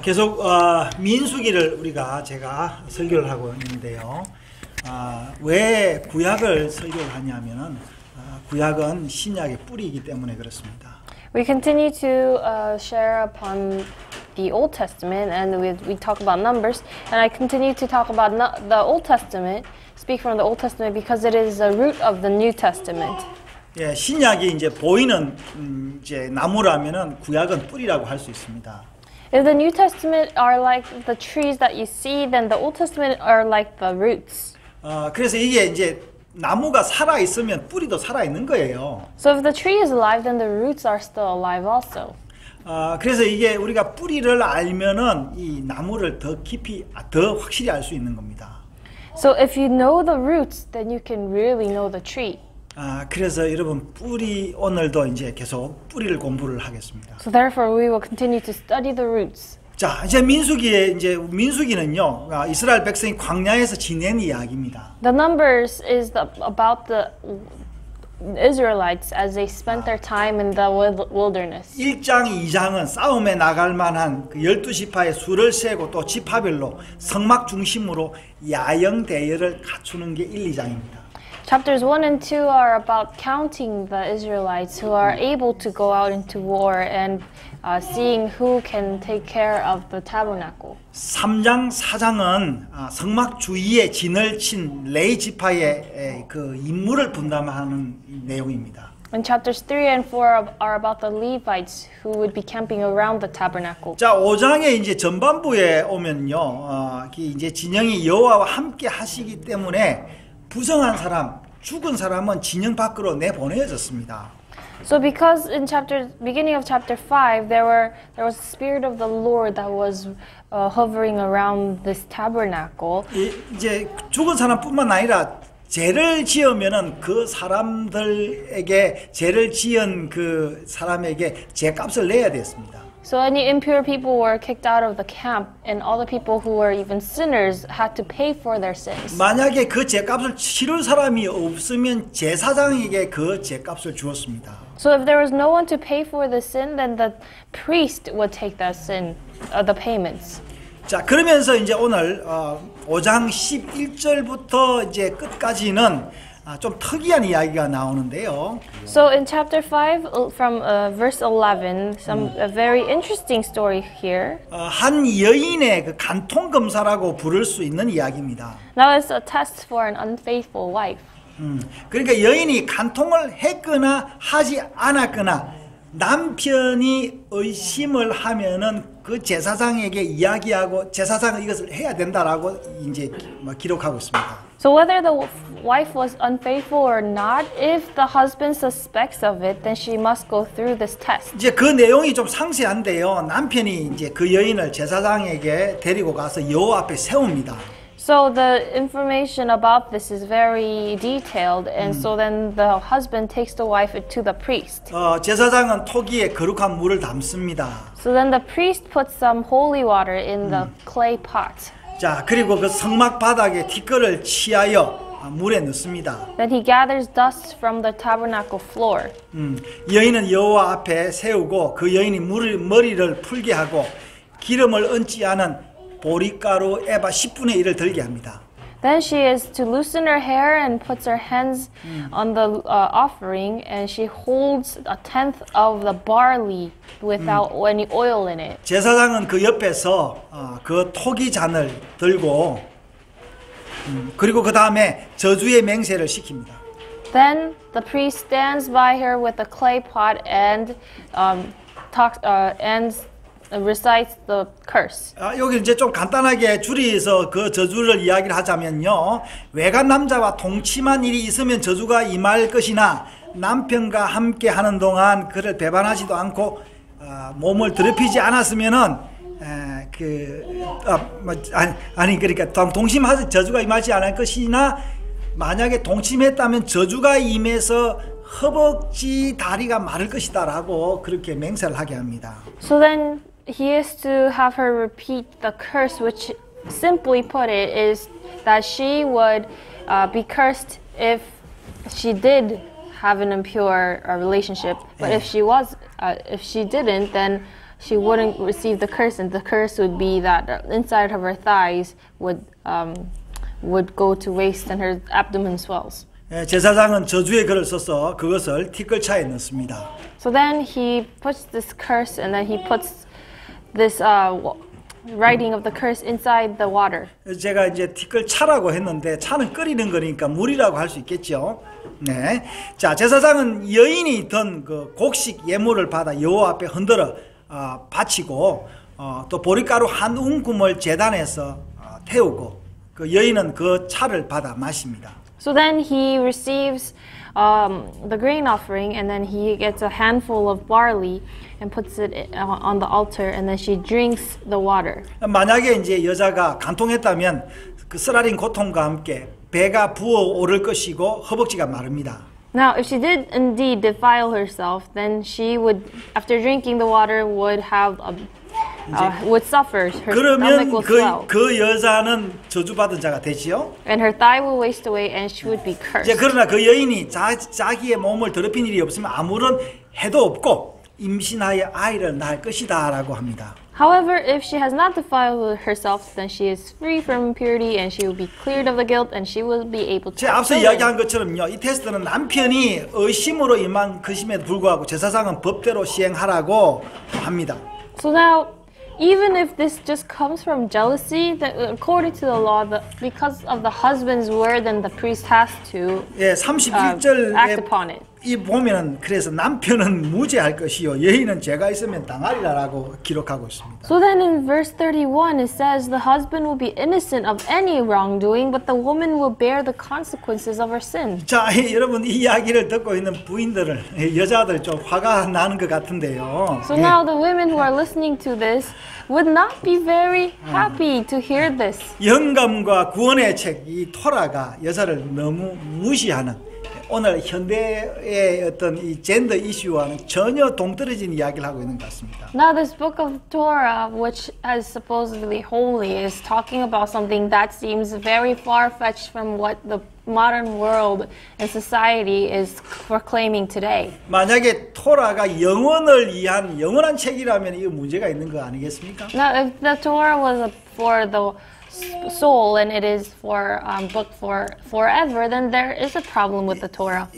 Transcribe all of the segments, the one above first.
계속 민수기를 제가 설교를 하고 있는데요. 왜 구약을 설교를 하냐면은 구약은 신약의 뿌리이기 때문에 그렇습니다. We continue to share upon the Old Testament, and we talk about Numbers, and I continue to talk about the Old Testament, speak from the Old Testament because it is the root of the New Testament. 예, 신약이 이제 보이는 이제 나무라면은 구약은 뿌리라고 할 수 있습니다. If the New Testament are like the trees that you see, then the Old Testament are like the roots. 그래서 이게 이제 나무가 살아 있으면 뿌리도 살아 있는 거예요. So if the tree is alive, then the roots are still alive also. 그래서 이게 우리가 뿌리를 알면은 이 나무를 더 깊이, 더 확실히 알 수 있는 겁니다. So if you know the roots, then you can really know the tree. 그래서 여러분 오늘도 이제 계속 뿌리를 공부를 하겠습니다. So therefore, we will continue to study the roots. 자, 이제 민수기는요, 이스라엘 백성이 광야에서 지낸 이야기입니다. The Numbers is about the Israelites as they spent their time in the wilderness. 1장, 2장은 싸움에 나갈 만한 그 12지파의 수를 세고 또 지파별로 성막 중심으로 야영 대열을 갖추는 게 1, 2장입니다. Chapters 1 and 2 are about counting the Israelites who are able to go out into war and seeing who can take care of the tabernacle. 3장, 4장은 성막 주위에 진을 친 레위 지파의 그 임무를 분담하는 내용입니다. And chapters 3 and 4 are about the Levites who would be camping around the tabernacle. 자, 5장에 이제 전반부에 오면요, 이제 진영이 여호와와 함께 하시기 때문에 부정한 사람, 죽은 사람은 진영 밖으로 내보내졌습니다. So because in beginning of chapter 5 there was the spirit of the Lord that was hovering around this tabernacle. 이제 죽은 사람뿐만 아니라 죄를 지으면은 그 사람들에게 죄를 지은 그 사람에게 죄값을 내야 됐습니다. So any impure people were kicked out of the camp, and all the people who were even sinners had to pay for their sins. 만약에 그 죄값을 치를 사람이 없으면 제사장에게 그 죄값을 주었습니다. So if there was no one to pay for the sin, then the priest would take that sin, the payments. 자, 그러면서 이제 오늘 5장 11절부터 이제 끝까지는 좀 특이한 이야기가 나오는데요. So in chapter 5 from verse 11, a very interesting story here. 한 여인의 그 간통 검사라고 부를 수 있는 이야기입니다. Now it's a test for an unfaithful wife. 그러니까 여인이 간통을 했거나 하지 않았거나 남편이 의심을 하면은 그 제사장에게 이야기하고 제사장은 이것을 해야 된다라고 이제 기록하고 있습니다. So whether the wife was unfaithful or not, if the husband suspects of it, then she must go through this test. 이제 그 내용이 좀 상세한데요. 남편이 이제 그 여인을 제사장에게 데리고 가서 여호와 앞에 세웁니다. So the information about this is very detailed, and so then the husband takes the wife to the priest. 제사장은 토기에 거룩한 물을 담습니다. So then the priest puts some holy water in the clay pot. 자, 그리고 그 성막 바닥에 티끌을 치하여 물에 넣습니다. Then he gathers dust from the tabernacle floor. 여인은 여호와 앞에 세우고 그 여인이 머리를 풀게 하고 기름을 얹지 않은 보리가루 에바 10분의 1을 들게 합니다. Then she is to loosen her hair and puts her hands on the offering, and she holds a tenth of the barley without any oil in it. 제사장은 그 옆에서 그 토기 잔을 들고 그리고 그 다음에 저주의 맹세를 시킵니다. Then the priest stands by her with a clay pot and recites the curse. 여기 이제 좀 간단하게 줄여서 그 저주를 이야기를 하자면요. 외간 남자와 동침한 일이 있으면 저주가 임할 것이나 남편과 함께 하는 동안 그를 배반하지도 않고 몸을 더럽히지 않았으면은 그러니까 동침하지 저주가 임하지 않을 것이나 만약에 동침했다면 저주가 임해서 허벅지 다리가 마를 것이다라고 그렇게 맹세를 하게 합니다. So then he is to have her repeat the curse, which simply put it is that she would be cursed if she did have an impure relationship. But if she didn't, then she wouldn't receive the curse, and the curse would be that inside of her thighs would go to waste and her abdomen swells. 예, 제사장은 저주의 글을 써서 그것을 티끌차에 넣습니다. So then he puts this curse, and then he puts this writing of the curse inside the water. 제가 이제 티끌차라고 했는데 차는 끓이는 거니까 물이라고 할 수 있겠죠. 네. 자, 제사장은 여인이 있던 그 곡식 예물을 받아 여호와 앞에 흔들어 바치고 또 보리가루 한 움큼을 제단에서 태우고 그 여인은 그 차를 받아 마십니다. So then he receives the grain offering, and then he gets a handful of barley and puts it on the altar, and then she drinks the water. 만약에 이제 여자가 간통했다면 그 쓰라린 고통과 함께 배가 부어오를 것이고 허벅지가 마릅니다. Now, if she did indeed defile herself, then she would, after drinking the water, would have would suffer. Her stomach 그러면 will swell, 그 여자는 저주받은 자가 되지요. and her thigh will waste away, and she would be 이제 cursed. 그러나 그 여인이 자기의 몸을 더럽힌 일이 없으면 아무런 해도 없고 임신하여 아이를 낳을 것이다라고 합니다. However, if she has not defiled herself, then she is free from impurity, and she will be cleared of the guilt, and she will be able to. 제가 앞서 이야기한 것처럼요, 이 테스트는 남편이 의심으로 임한 것임에도 불구하고 제사장은 법대로 시행하라고 합니다. So now, even if this just comes from jealousy, according to the law, because of the husband's word, then the priest has to 예, act 31절에 upon it. 이 보면은 그래서 남편은 무죄할 것이요 여인은 죄가 있으면 당하리라라고 기록하고 있습니다. So then in verse 31 it says the husband will be innocent of any wrongdoing, but the woman will bear the consequences of her sin. 자, 여러분 이 이야기를 듣고 있는 부인들을 여자들 좀 화가 나는 것 같은데요. So now the women who are listening to this would not be very happy to hear this. 영감과 구원의 책 이 토라가 여자를 너무 무시하는 오늘 현대의 어떤 이 젠더 이슈와는 전혀 동떨어진 이야기를 하고 있는 것 같습니다. Now this book of Torah, which is supposedly holy, is talking about something that seems very far-fetched from what the modern world and society is proclaiming today. 만약에 토라가 영혼을 위한 영원한 책이라면 이거 문제가 있는 거 아니겠습니까? Now if the Torah was for the soul and it is for book for forever, then there is a problem with the Torah.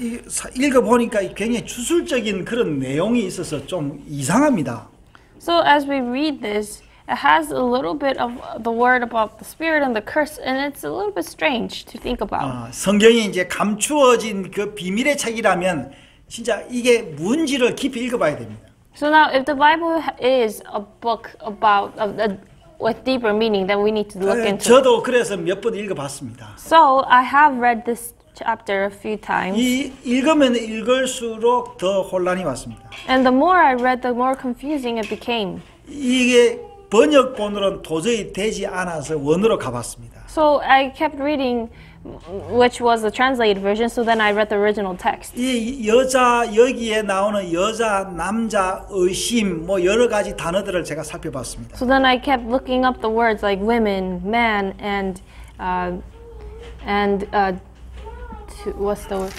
읽어보니까 굉장히 주술적인 그런 내용이 있어서 좀 이상합니다. So as we read this, it has a little bit of the word about the spirit and the curse, and it's a little bit strange to think about. 성경이 이제 감추어진 그 비밀의 책이라면 진짜 이게 뭔지를 깊이 읽어봐야 됩니다. So now, if the Bible is a book about with deeper meaning, then we need to look into it. 저도 그래서 몇 번 읽어봤습니다. So I have read this chapter a few times, 이 읽으면 읽을수록 더 혼란이 왔습니다. and the more I read, the more confusing it became. 이게 번역본으로는 도저히 되지 않아서 원어로 가봤습니다. So I kept reading, which was the translated version. So then I read the original text. 이 여자 여기에 나오는 여자, 남자, 의심 뭐 여러 가지 단어들을 제가 살펴봤습니다. So then I kept looking up the words like women, man, and what's the word?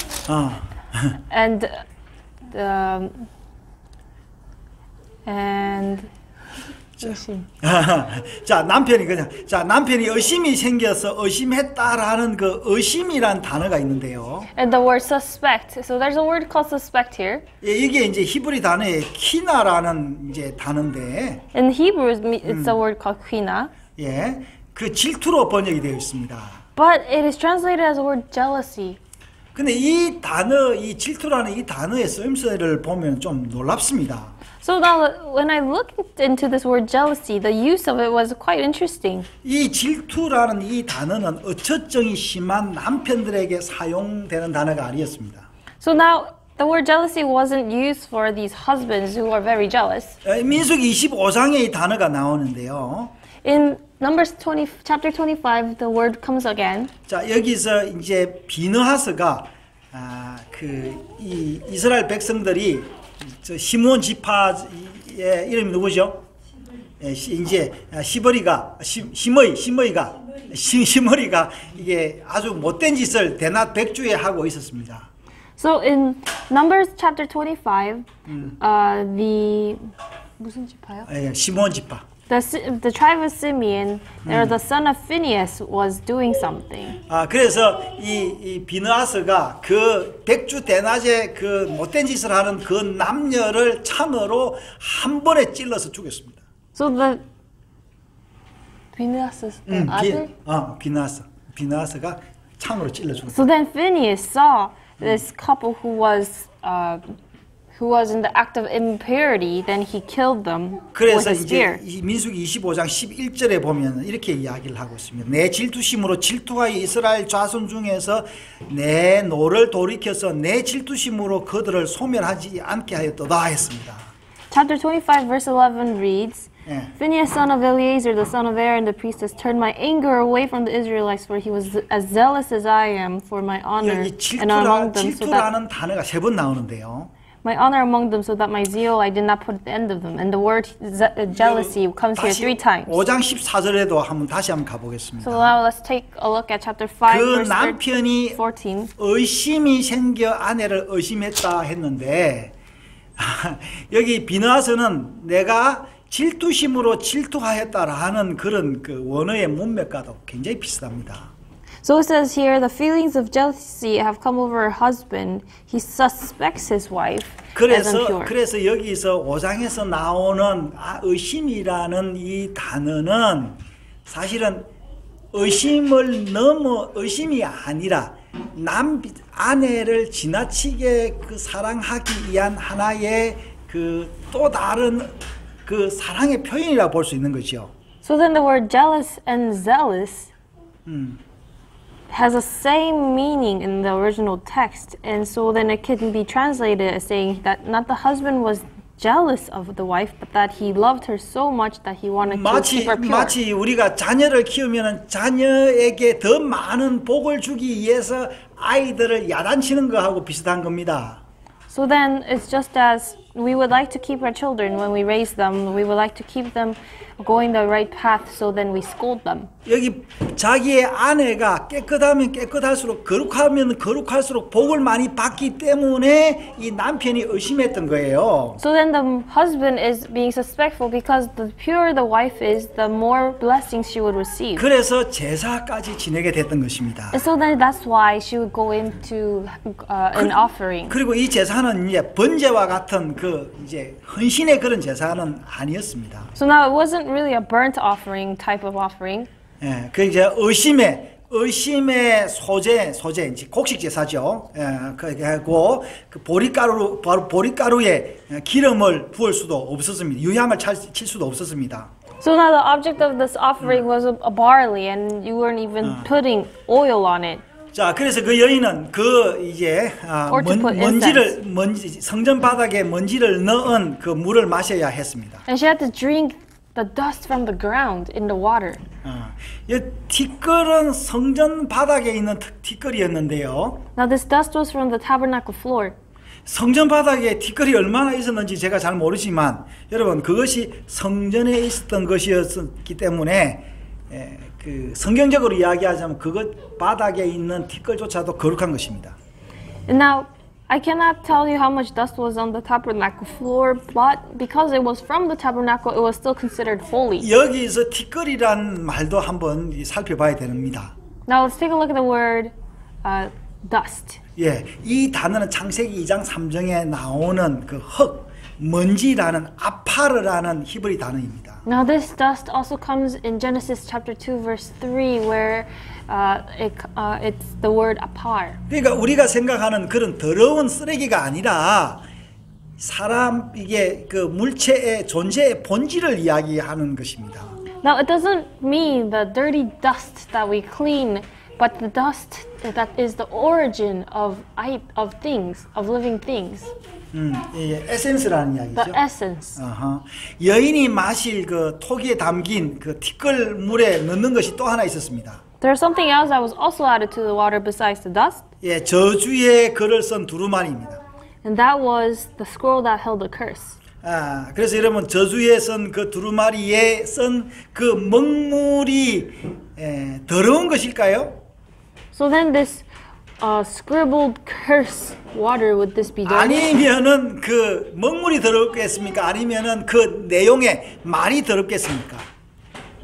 and 자, 남편이 의심이 생겨서 의심했다라는 그 의심이란 단어가 있는데요. And the word suspect. So there's a word called suspect here. 예, 이게 이제 히브리 단어의 키나라는 이제 단어인데, In Hebrew, it's a word called quina. 예, 그 질투로 번역이 되어 있습니다. But it is translated as the word jealousy. 근데 이 단어, 이 질투라는 이 단어의 쓰임새를 보면 좀 놀랍습니다. So now, when I looked into this word jealousy, the use of it was quite interesting. 이 질투라는 이 단어는 어처증이 심한 남편들에게 사용되는 단어가 아니었습니다. So now, the word jealousy wasn't used for these husbands who are very jealous. 민수기 25장에 이 단어가 나오는데요. In Numbers chapter 25, the word comes again. 자, 여기서 이제 비느하스가 이 이스라엘 백성들이 저 시므온 지파의 이름이 누구죠? 이제 시머리가 이게 아주 못된 짓을 대낮 백주에 하고 있었습니다. So in Numbers chapter 25, 무슨 지파요? 예, 시몬 지파. The tribe of Simeon, there the son of Phinehas was doing something. 그래서 이 비느하스가 그 백주 대낮에 그 못된 짓을 하는 그 남녀를 창으로 한 번에 찔러서 죽였습니다. So the Phinehas 아들? 비느하스가 창으로 찔러 죽였다. So then Phinehas saw this couple who was in the act of impurity, then he killed them with 그래서 a 이제 spear. 이 민수기 25장 11절에 보면 이렇게 이야기를 하고 있습니다. 내 질투심으로 질투하여 이스라엘 자손 중에서 내 노를 돌이켜서 내 질투심으로 그들을 소멸하지 않게 하였도다 했습니다. Chapter 25, verse 11 reads, 예. Phinehas, son of Eleazar, the son of Aaron, the priest, has turned my anger away from the Israelites, for he was as zealous as I am for my honor 여기 and among them, so that 질투라는 단어가 3번 나오는데요. my honor among them, so that my zeal I did not put at the end of them. And the word jealousy comes here 3 times. 5장 14절에도 다시 한번 가보겠습니다. So now let's take a look at chapter 5, 그 verse 남편이 14. 의심이 생겨 아내를 의심했다 했는데 여기 비느하스는 내가 질투심으로 질투하였다라는 그런 그 원어의 문맥과도 굉장히 비슷합니다. So it says here, the feelings of jealousy have come over her husband. He suspects his wife as impure. 그래서 여기서 5장에서 나오는 의심이라는 이 단어는 사실은 의심이 아니라 아내를 지나치게 그 사랑하기 위한 하나의 그 또 다른 그 사랑의 표현이라 볼 수 있는 거죠. So then the word jealous and zealous has the same meaning in the original text, and so then it can be translated as saying that not the husband was jealous of the wife, but that he loved her so much that he wanted to keep her pure. 마치 우리가 자녀를 키우면 자녀에게 더 많은 복을 주기 위해서 아이들을 야단치는 거하고 비슷한 겁니다. So then it's just as we would like to keep our children when we raise them, we would like to keep them going the right path, so then we scold them. 여기 자기의 아내가 깨끗하면 깨끗할수록 거룩하면 거룩할수록 복을 많이 받기 때문에 이 남편이 의심했던 거예요. So then the husband is being suspectful because the purer the wife is, the more blessings she would receive. 그래서 제사까지 지내게 됐던 것입니다. And so then that's why she would go into an offering. 그리고 이 제사는 이제 번제와 같은 그 이제 헌신의 그런 제사는 아니었습니다. So now it wasn't really a burnt offering type of offering. 예, 그 이제 의심의 소재 이제 곡식 제사죠. 예, 그리고 그 보리가루에 기름을 부을 수도 없었습니다. 유향을 칠 수도 없었습니다. So now the object of this offering was a barley, and you weren't even putting oil on it. 자, 그래서 그 여인은 그 이제 성전 바닥에 먼지를 넣은 그 물을 마셔야 했습니다. And she had to drink the dust from the ground in the water. 이 티끌은 성전 바닥에 있는 티끌이었는데요. Now this dust was from the tabernacle floor. 성전 바닥에 티끌이 얼마나 있었는지 제가 잘 모르지만 여러분 그것이 성전에 있었던 것이었기 때문에 그 성경적으로 이야기하자면 그것 바닥에 있는 티끌조차도 거룩한 것입니다. And now I cannot tell you how much dust was on the tabernacle floor, but because it was from the tabernacle, it was still considered holy. 여기서 티끌이란 말도 한번 살펴봐야 됩니다. Now let's take a look at the word dust. 예, 이 단어는 창세기 2장 3절에 나오는 그 먼지라는 아파르라는 히브리 단어입니다. Now this dust also comes in Genesis chapter 2 verse 3 where it's the word apar. 그러니까 우리가 생각하는 그런 더러운 쓰레기가 아니라 사람 이게 그 물체의 존재의 본질을 이야기하는 것입니다. Now it doesn't mean the dirty dust that we clean, but the dust that is the origin of things, of living things. 에센스라는 이야기죠. The essence. 여인이 마실 그 토기에 담긴 그 티끌 물에 넣는 것이 또 하나 있었습니다. There's something else that was also added to the water besides the dust. 예, 저주의 글을 쓴 두루마리입니다. And that was the scroll that held the curse. 그래서 여러분 저주에 쓴 그 두루마리에 쓴 그 먹물이 더러운 것일까요? So then this scribbled curse water, would this be dirty? 아니면은 그 먹물이 더럽겠습니까? 아니면은 그 내용의 말이 더럽겠습니까?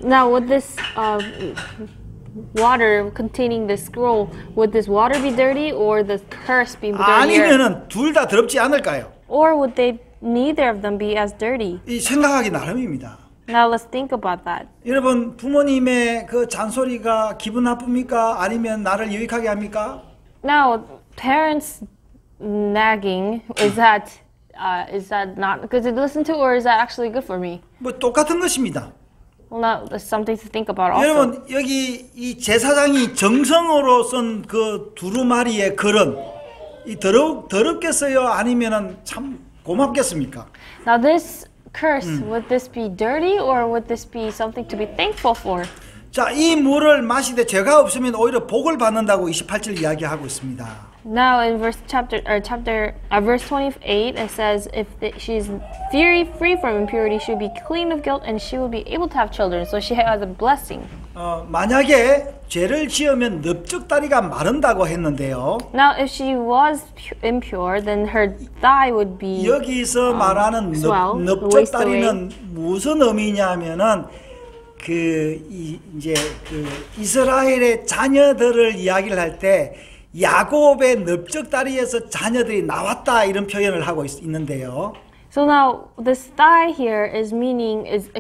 Now, would this water containing this scroll, would this water be dirty or the curse be dirtier? 아니면은 둘 다 더럽지 않을까요? Or would they neither of them be as dirty? 이 생각하기 나름입니다. Now let's think about that. 여러분 부모님의 그 잔소리가 기분 나쁩니까? 아니면 나를 유익하게 합니까? Now, parents nagging, is that not good to listen to, or is that actually good for me? 뭐 똑같은 것입니다. Well, now that's something to think about also. 여러분 여기 이 제사장이 정성으로 쓴 그 두루마리의 글은 이 더럽겠어요? 아니면은 참 고맙겠습니까? Now, this curse, would this be dirty, or would this be something to be thankful for? 자, 이 물을 마시되 죄가 없으면 오히려 복을 받는다고 28절 이야기하고 있습니다. Now, in verse 28, it says, if she's free from impurity, she'll be clean of guilt, and she will be able to have children. So she has a blessing. 만약에 죄를 지으면 넓적다리가 마른다고 했는데요. Now, if she was impure, then her thigh would be 여기서 말하는 넓적다리는 무슨 의미냐면은 이제 이스라엘의 자녀들을 이야기를 할 때 야곱의 넓적다리에서 자녀들이 나왔다 이런 표현을 하고 있는데요. So now this thigh here it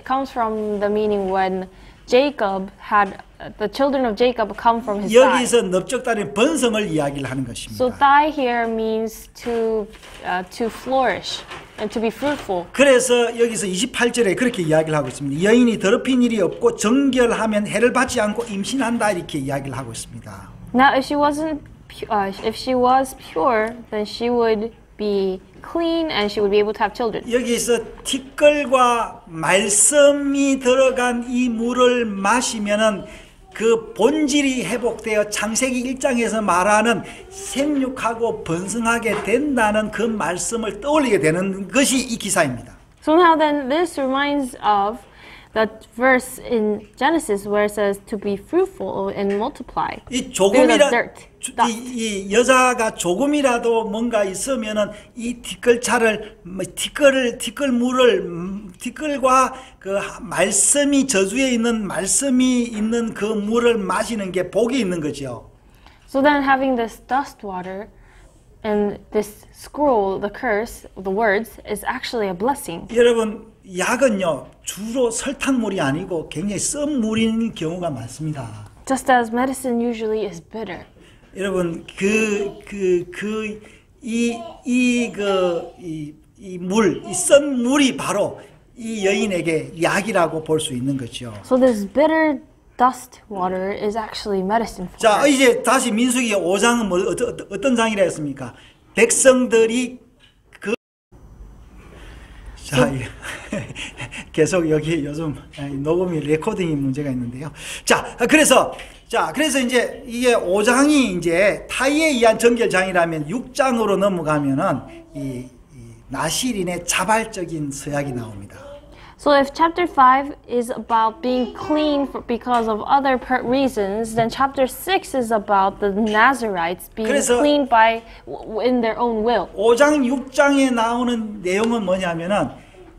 comes from the meaning when Jacob had the children of Jacob come from his thigh. 여기서 넓적다리는 번성을 이야기를 하는 것입니다. So thigh here means to flourish and to be fruitful. 그래서 여기서 28절에 그렇게 이야기를 하고 있습니다. 여인이 더럽힌 일이 없고 정결하면 해를 받지 않고 임신한다 이렇게 이야기를 하고 있습니다. Now, if she was pure, then she would be clean and she would be able to have children. 여기서 티끌과 말씀이 들어간 이 물을 마시면은 그 본질이 회복되어 창세기 1장에서 말하는 생육하고 번성하게 된다는 그 말씀을 떠올리게 되는 것이 이 기사입니다. So now then this reminds of that verse in Genesis where it says to be fruitful and multiply. 이 여자가 조금이라도 뭔가 있으면은 이 티끌과 그 말씀이 저주에 있는 말씀이 있는 그 물을 마시는 게 복이 있는 거죠. So then having this dust water and this scroll, the curse, the words, is actually a blessing. 여러분 약은요 주로 설탕물이 아니고 굉장히 쓴 물인 경우가 많습니다. Just as medicine usually is bitter. 여러분 이 쓴 물이 바로 이 여인에게 약이라고 볼 수 있는 거죠. So this bitter dust water is actually medicine for 자, her. 이제 다시 민수기 5장은 어떤 장이라 했습니까? 백성들이 자, 계속 여기 요즘 녹음이 레코딩이 문제가 있는데요. 그래서 이제 이게 5장이 이제 타이에 의한 정결장이라면 6장으로 넘어가면은 이 나실인의 자발적인 서약이 나옵니다. So if chapter 5 is about being clean because of other reasons, then chapter 6 is about the Nazarites being clean in their own will. 5장, 6장에 나오는 내용은 뭐냐면은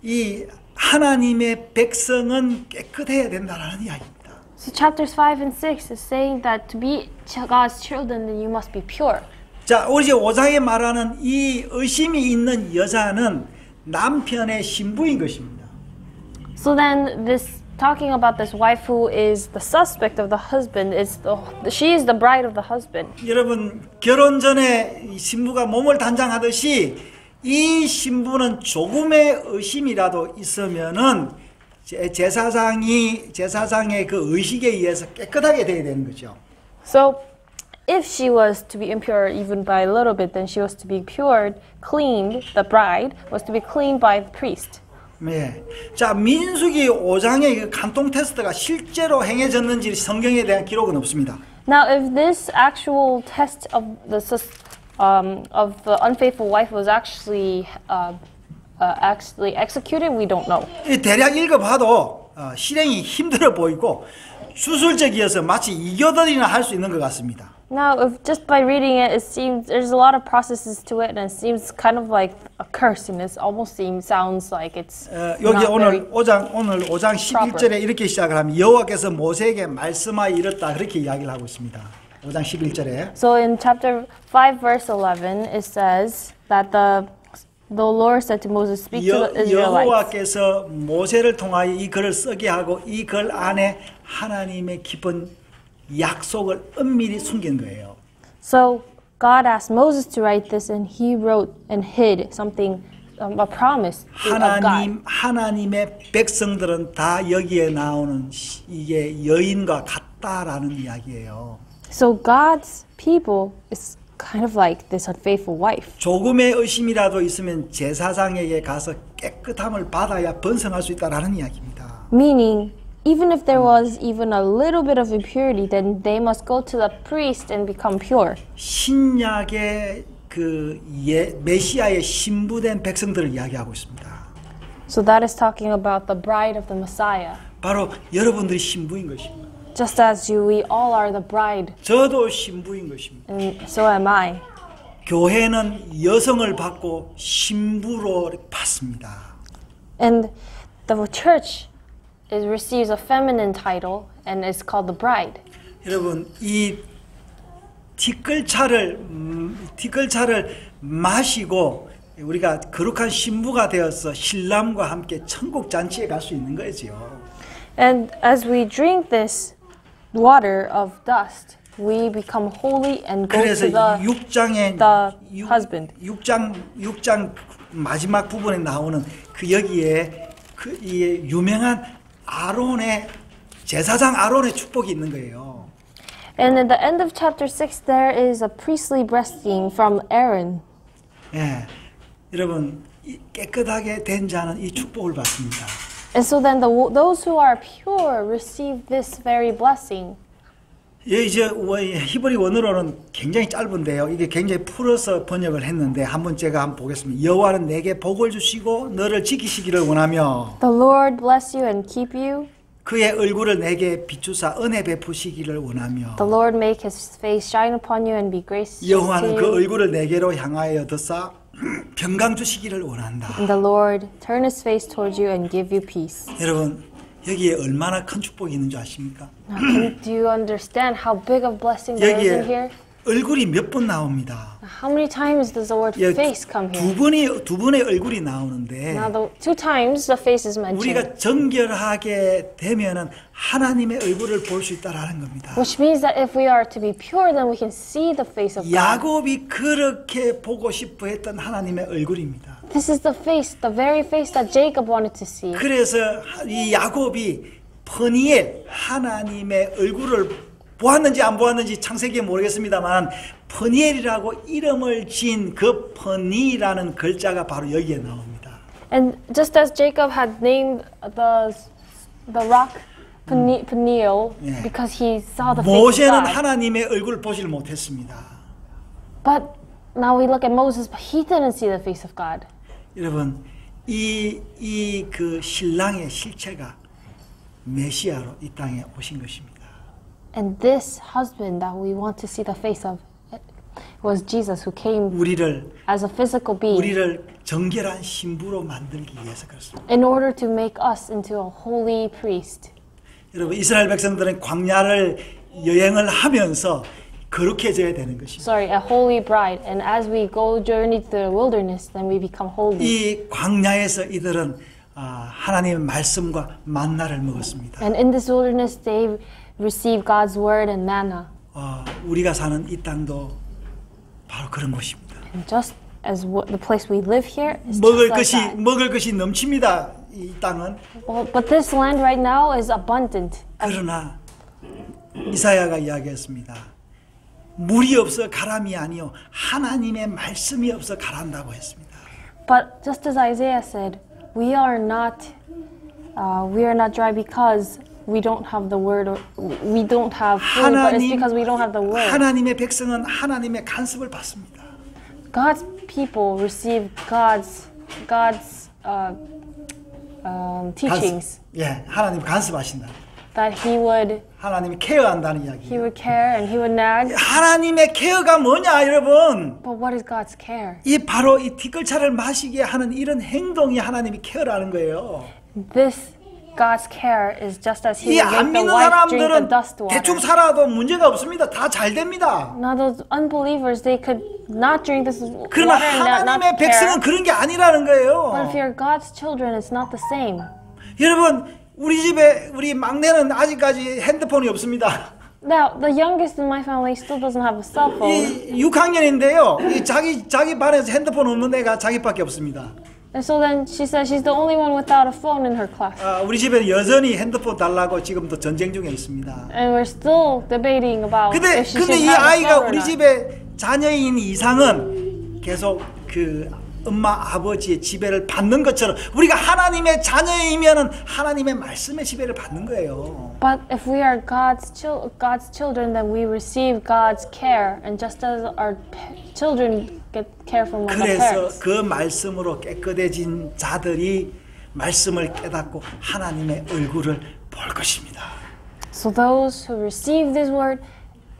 이 하나님의 백성은 깨끗해야 된다는 이야기입니다. So chapters 5 and 6 is saying that to be God's children, then you must be pure. 자, 우리 이제 5장에 말하는 이 의심이 있는 여자는 남편의 신부인 것입니다. So then this talking about this wife who is the suspect of the husband she is the bride of the husband. 여러분 결혼 전에 신부가 몸을 단장하듯이 이 신부는 조금의 의심이라도 있으면은 제사장의 그 의식에 의해서 깨끗하게 돼야 되는 거죠. So if she was to be impure even by a little bit, then she was to be cleaned. The bride was to be cleaned by the priest. 네. 자, 민수기 5장의 그 간통 테스트가 실제로 행해졌는지 성경에 대한 기록은 없습니다. Now, if this actual test of the unfaithful wife was actually executed, we don't know. 대략 읽어봐도 실행이 힘들어 보이고 수술적이어서 마치 이교들이나 할 수 있는 것 같습니다. Now, if just by reading it, it seems there's a lot of processes to it, and it seems kind of like a curse, and it almost sounds like it's 여기 not very. 오늘 5장 11절에 이렇게 시작을 하면 여호와께서 모세에게 말씀하여 이르렀다 그렇게 이야기를 하고 있습니다. 5장 11절에 So in chapter 5, verse 11, it says that the Lord said to Moses, "Speak to the Israelites." 여호와께서 모세를 통하여 이 글을 쓰게 하고 이 글 안에 하나님의 깊은 약속을 은밀히 숨긴 거예요. So God asked Moses to write this, and he wrote and hid something, a promise of God. 하나님의 백성들은 다 여기에 나오는 이게 여인과 같다라는 이야기예요. So God's people is kind of like this unfaithful wife. 조금의 의심이라도 있으면 제사장에게 가서 깨끗함을 받아야 번성할 수 있다라는 이야기입니다. Meaning, even if there was even a little bit of impurity, then they must go to the priest and become pure. 신약의 그 메시아의 신부된 백성들을 이야기하고 있습니다. So that is talking about the bride of the Messiah. 바로 여러분들이 신부인 것입니다. Just as you, we all are the bride, 저도 신부인 것입니다. and so am I. 교회는 여성을 받고 신부로 받습니다. And the church receives a feminine title and is called the bride. 여러분 이 뒷글차를 마시고 우리가 거룩한 신부가 되어서 신랑과 함께 천국 잔치에 갈 수 있는 거지요. And as we drink this water of dust, we become holy and go 그래서 to the 6장의 husband. 6장 마지막 부분에 나오는 그 여기에 그 이 유명한 아론의 제사장 아론의 축복이 있는 거예요. And at the end of chapter 6, there is a priestly blessing from Aaron. 예, 여러분 깨끗하게 된 자는 이 축복을 받습니다. And so then those who are pure receive this very blessing. 이제 히브리 원어로는 굉장히 짧은데요. 이게 굉장히 풀어서 번역을 했는데 한번 제가 한번 보겠습니다. 여호와는 내게 복을 주시고 너를 지키시기를 원하며 The Lord bless you and keep you. 그의 얼굴을 내게 비추사 은혜 베푸시기를 원하며 The Lord make his face shine upon you and be gracious to 여호와는 그 you. 얼굴을 내게로 향하여 드사 평강 주시기를 원한다. And the Lord turn his face towards you and give you peace. 여러분 여기에 얼마나 큰 축복이 있는 줄 아십니까? Now, do you understand how big of blessing there is in here? 여기에 얼굴이 몇 번 나옵니다. How many times does the word face come here? 두 번의 얼굴이 나오는데 Now, two times the face is mentioned, 우리가 정결하게 되면은 하나님의 얼굴을 볼 수 있다라는 겁니다. which means that if we are to be pure, then we can see the face of God. 야곱이 그렇게 보고 싶어 했던 하나님의 얼굴입니다. This is the face, the very face that Jacob wanted to see. 그래서 이 야곱이 peniel 하나님의 얼굴을 보았는지 안 보았는지 창세기에 모르겠습니다만 peniel이라고 이름을 지은 그 peni라는 글자가 바로 여기에 나옵니다. And just as Jacob had named the rock Peniel because he saw the face of 모세는 God. 하나님의 얼굴을 보질 못했습니다. But now we look at Moses, but he didn't see the face of God. 여러분 이 그 신랑의 실체가 메시아로 이 땅에 오신 것입니다. And this husband that we want to see the face of was Jesus, who came 우리를 as a physical being 정결한 신부로 만들기 위해서 그렇습니다. in order to make us into a holy priest. 여러분 이스라엘 백성들은 광야를 여행을 하면서 거룩해져야 되는 것입니다. Sorry, a holy bride. And as we go journey through the wilderness, then we become holy. 이 광야에서 이들은 하나님의 말씀과 만나를 먹었습니다. And in this wilderness, they receive God's word and manna. 우리가 사는 이 땅도 바로 그런 곳입니다. And just as the place we live here is just like that. 먹을 것이 넘칩니다. 이 땅은. But this land right now is abundant. 그러나 이사야가 이야기했습니다. 물이 없어 가람이 아니요 하나님의 말씀이 없어 가란다고 했습니다. But just as Isaiah said, we are not dry because we don't have the word. We don't have food, but it's because we don't have the word. 하나님의 백성은 하나님의 간섭을 받습니다. God's people receive God's teachings. 하나님 간섭하신다. that he would 하나님이 케어한다는 이야기. care and he would nag. 하나님의 케어가 뭐냐, 여러분? But what is God's care? 이 바로 이 티끌차를 마시게 하는 이런 행동이 하나님이 케어라는 거예요. This God's care is just as 이 he 안 would make the 믿는 wife drink the 사람들은 dust water. 대충 살아도 문제가 없습니다. 다 잘 됩니다. Now those unbelievers, they could not drink this water 그러나 and not 하나님의 care. 백성은 그런 게 아니라는 But if 거예요. you're God's children, it's not the same. 여러분, 우리 집에 우리 막내는 아직까지 핸드폰이 없습니다. Now, the youngest in my family still doesn't have a cell phone. 이 6학년인데요. 이 자기 반에서 핸드폰 없는 애가 자기밖에 없습니다. And so then she says she's the only one without a phone in her class. 우리 집에는 여전히 핸드폰 달라고 지금도 전쟁 중에 있습니다. And we're still debating about 근데 if she should 이 have a 아이가 phone or 우리 not. 집에 자녀인 이상은 계속 그 엄마 아버지의 지배를 받는 것처럼 우리가 하나님의 자녀이면은 하나님의 말씀의 지배를 받는 거예요. But if we are God's children, then we receive God's care, and just as our children get care from the 그래서 parents. 그 말씀으로 깨끗해진 자들이 말씀을 깨닫고 하나님의 얼굴을 볼 것입니다. So those who receive this word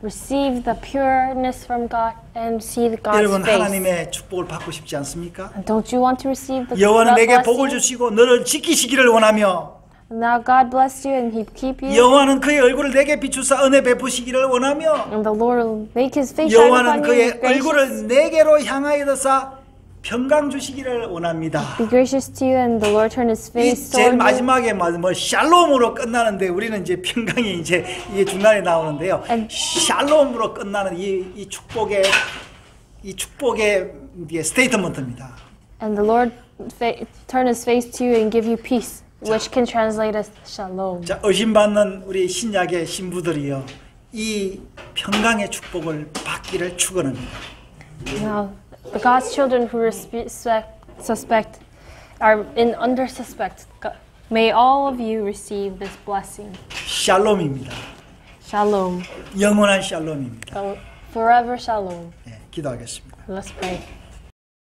receive the pureness from God and see God's 여러분 face. 하나님의 축복을 받고 싶지 않습니까? And don't you want to receive the 여호와는 내게 blessing? 복을 주시고 너를 지키시기를 원하며 Now God bless you and He keep you. 여호와는 그의 얼굴을 내게 비추사 은혜 베푸시기를 원하며 And the Lord will make His face shine 여호와는 upon you. 그의 And be gracious, 얼굴을 내게로 향하여 드사 평강 주시기를 원합니다. be gracious to you, and the Lord turn His 이 face 제일 toward you. 마지막에 뭐 샬롬으로 끝나는데 우리는 이제 평강이 이제 이게 중간에 나오는데요. And- 샬롬으로 끝나는 이 축복의 이게 스테이트먼트입니다. And the Lord turn His face to you and give you peace, which can translate as shalom. 자, 의심받는 우리 신약의 신부들이요. 이 평강의 축복을 받기를 축원합니다. Now, the God's children who suspect are under suspect. May all of you receive this blessing. 샬롬입니다. Shalom. 영원한 샬롬입니다. Forever shalom. 네, 기도하겠습니다. Let's pray.